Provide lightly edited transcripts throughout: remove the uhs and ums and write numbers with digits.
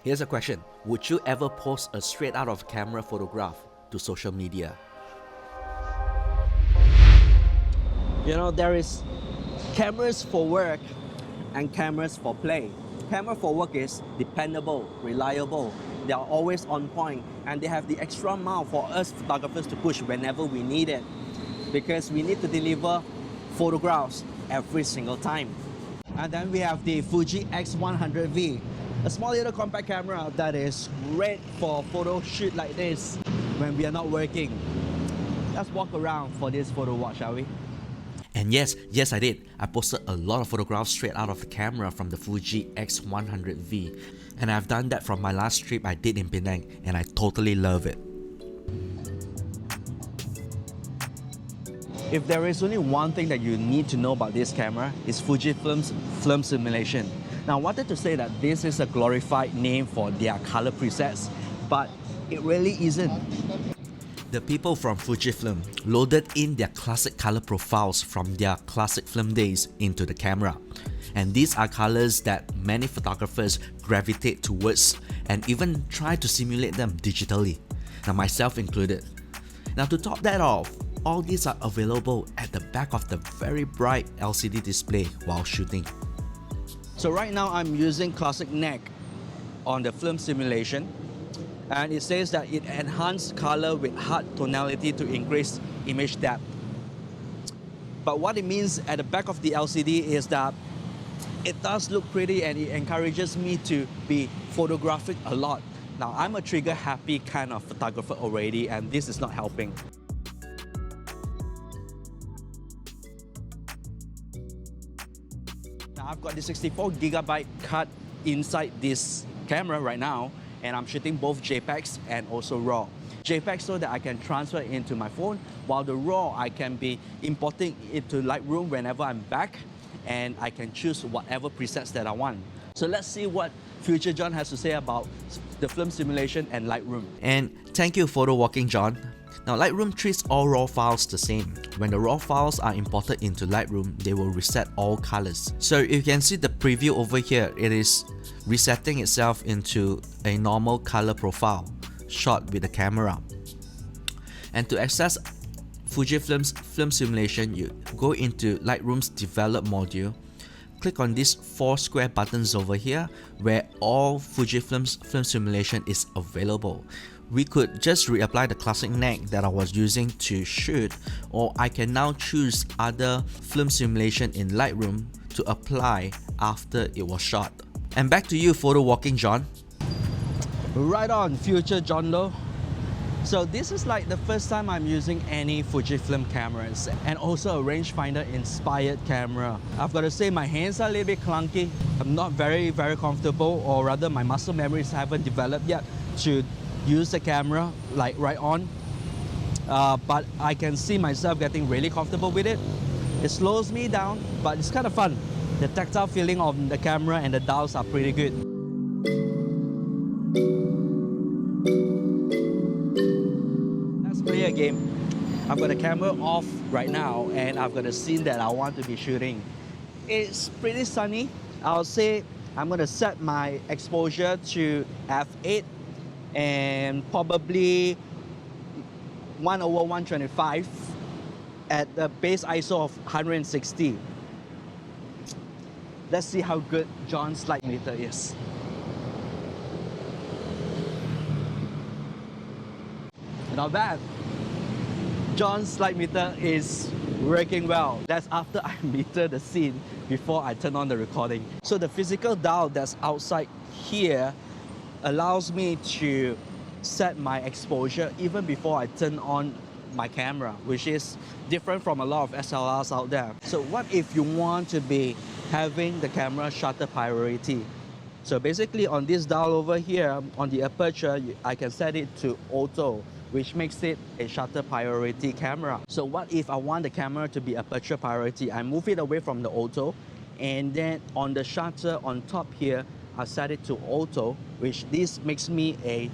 Here's a question. Would you ever post a straight out of camera photograph to social media? You know, there is cameras for work and cameras for play. Camera for work is dependable, reliable, they are always on point, and they have the extra mile for us photographers to push whenever we need it, because we need to deliver photographs every single time. And then we have the Fuji X100V, a small little compact camera that is great for photo shoot like this when we are not working. Let's walk around for this photo walk, shall we? And yes, I did. I posted a lot of photographs straight out of the camera from the Fuji X100V. And I've done that from my last trip I did in Penang, and I totally love it. If there is only one thing that you need to know about this camera, it's Fujifilm's film simulation. Now, I wanted to say that this is a glorified name for their color presets, but it really isn't. The people from Fujifilm loaded in their classic color profiles from their classic film days into the camera. And these are colors that many photographers gravitate towards and even try to simulate them digitally. Now, myself included. Now, to top that off, all these are available at the back of the very bright LCD display while shooting. So right now I'm using classic neck on the film simulation, and it says that it enhances color with hard tonality to increase image depth. But what it means at the back of the LCD is that it does look pretty and it encourages me to be photographic a lot. Now, I'm a trigger happy kind of photographer already, and this is not helping. Now, I've got the 64GB card inside this camera right now, and I'm shooting both JPEGs and also RAW. JPEG so that I can transfer it into my phone, while the RAW I can be importing it to Lightroom whenever I'm back, and I can choose whatever presets that I want. So let's see what Future John has to say about the film simulation and Lightroom. And thank you, Photo Walking John. Now, Lightroom treats all RAW files the same. When the RAW files are imported into Lightroom, they will reset all colors. So you can see the preview over here, it is resetting itself into a normal color profile shot with the camera. And to access Fujifilm's film simulation, you go into Lightroom's develop module, click on these 4 square buttons over here where all Fujifilm's film simulation is available. We could just reapply the classic neck that I was using to shoot, or I can now choose other film simulation in Lightroom to apply after it was shot. And back to you, Photo Walking John. Right on, Future John Low. So this is like the first time I'm using any Fujifilm cameras, and also a rangefinder inspired camera. I've got to say my hands are a little bit clunky. I'm not very comfortable, or rather my muscle memories haven't developed yet to use the camera like right on. But I can see myself getting really comfortable with it. It slows me down, but it's kind of fun. The tactile feeling of the camera and the dials are pretty good. Let's play a game. I've got the camera off right now, and I've got a scene that I want to be shooting. It's pretty sunny. I'll say I'm going to set my exposure to f8 and probably 1/125 at the base ISO of 160. Let's see how good John's light meter is. Not bad. John's light meter is working well. That's after I meter the scene before I turn on the recording. So the physical dial that's outside here allows me to set my exposure even before I turn on my camera, which is different from a lot of SLRs out there. So what if you want to be having the camera shutter priority? So basically on this dial over here, on the aperture, I can set it to auto, which makes it a shutter priority camera. So what if I want the camera to be aperture priority? I move it away from the auto, and then on the shutter on top here, I set it to auto, which this makes me a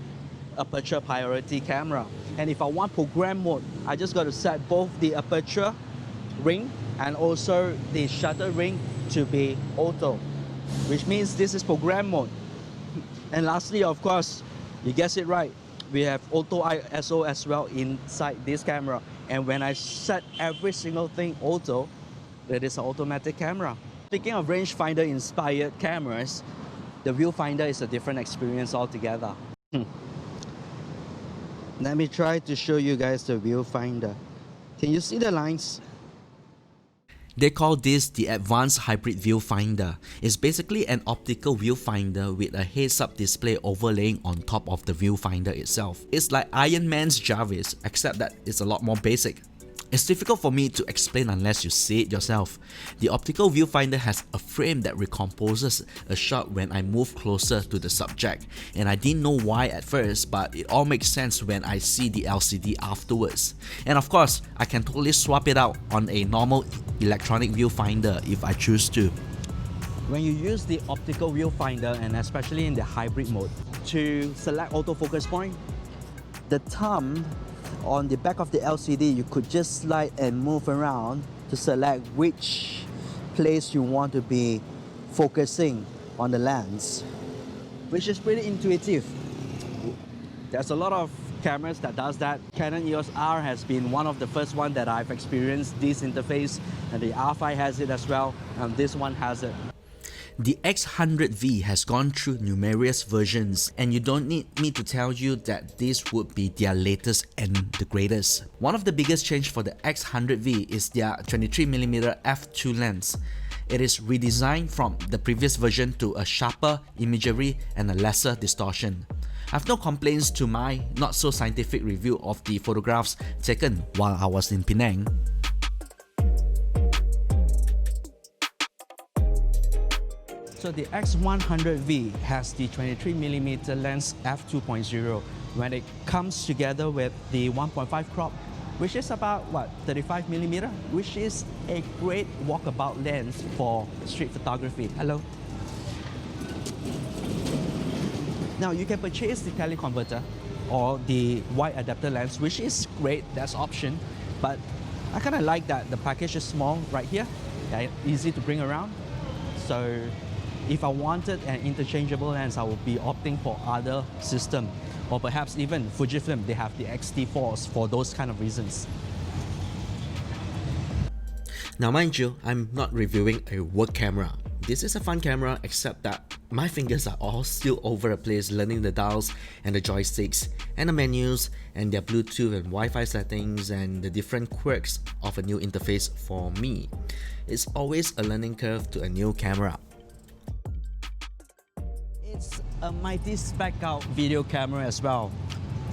aperture priority camera. And if I want program mode, I just got to set both the aperture ring and also the shutter ring to be auto, which means this is program mode. And lastly, of course, you guessed it right, we have auto ISO as well inside this camera. And when I set every single thing auto, it is an automatic camera. Speaking of rangefinder inspired cameras, the Viewfinder is a different experience altogether. Let me try to show you guys the Viewfinder. Can you see the lines? They call this the Advanced Hybrid Viewfinder. It's basically an optical viewfinder with a heads-up display overlaying on top of the viewfinder itself. It's like Iron Man's Jarvis, except that it's a lot more basic. It's difficult for me to explain unless you see it yourself. The optical viewfinder has a frame that recomposes a shot when I move closer to the subject, and I didn't know why at first, but it all makes sense when I see the LCD afterwards. And of course, I can totally swap it out on a normal electronic viewfinder if I choose to. When you use the optical viewfinder, and especially in the hybrid mode, to select autofocus point, the thumb on the back of the LCD, you could just slide and move around to select which place you want to be focusing on the lens, which is pretty intuitive. There's a lot of cameras that does that. Canon EOS R has been one of the first one that I've experienced this interface, and the R5 has it as well, and this one has it. The X100V has gone through numerous versions, and you don't need me to tell you that this would be their latest and the greatest. One of the biggest change for the X100V is their 23mm f2 lens. It is redesigned from the previous version to a sharper imagery and a lesser distortion. I've no complaints to my not so scientific review of the photographs taken while I was in Penang. So the X100V has the 23mm lens f2.0 when it comes together with the 1.5 crop, which is about 35mm, which is a great walkabout lens for street photography. Hello. Now you can purchase the teleconverter or the wide adapter lens, which is great, that's option, but I kind of like that the package is small right here, easy to bring around. So if I wanted an interchangeable lens, I would be opting for other system, or perhaps even Fujifilm, they have the X-T4s for those kind of reasons. Now mind you, I'm not reviewing a work camera. This is a fun camera, except that my fingers are all still over the place learning the dials and the joysticks and the menus and their Bluetooth and Wi-Fi settings and the different quirks of a new interface for me. It's always a learning curve to a new camera. It's a mighty spec out video camera as well.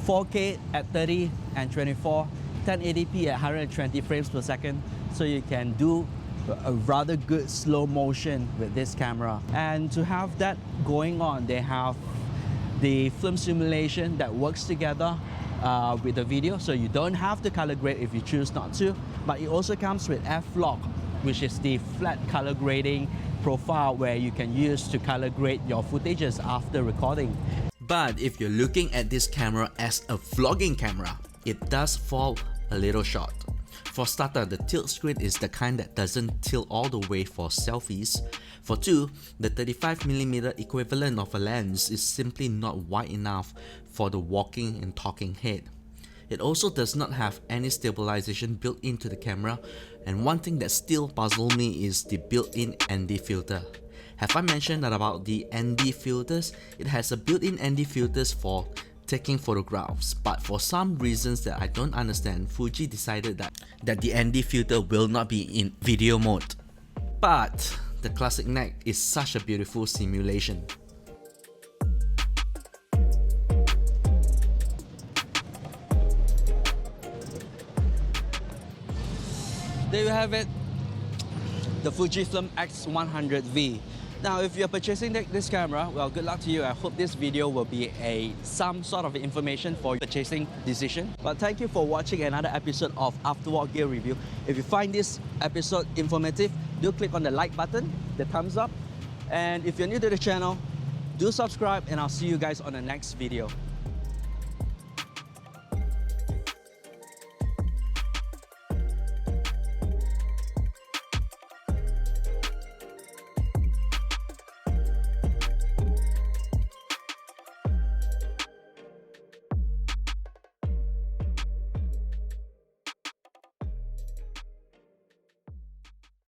4K at 30 and 24, 1080p at 120 frames per second, so you can do a rather good slow motion with this camera. And to have that going on, they have the film simulation that works together with the video, so you don't have to color grade if you choose not to, but it also comes with F-Log, which is the flat color grading profile where you can use to color grade your footages after recording. But if you're looking at this camera as a vlogging camera, it does fall a little short. For starter, the tilt screen is the kind that doesn't tilt all the way for selfies. For two, the 35mm equivalent of a lens is simply not wide enough for the walking and talking head. It also does not have any stabilization built into the camera, and one thing that still puzzles me is the built-in ND filter. Have I mentioned that about the ND filters? It has a built-in ND filters for taking photographs, but for some reasons that I don't understand, Fuji decided that the ND filter will not be in video mode. But the classic neck is such a beautiful simulation. There you have it, the Fujifilm X100V. Now, if you're purchasing this camera, well, good luck to you. I hope this video will be some sort of information for your purchasing decision. But thank you for watching another episode of Afterwalk Gear Review. If you find this episode informative, do click on the like button, the thumbs up. And if you're new to the channel, do subscribe, and I'll see you guys on the next video.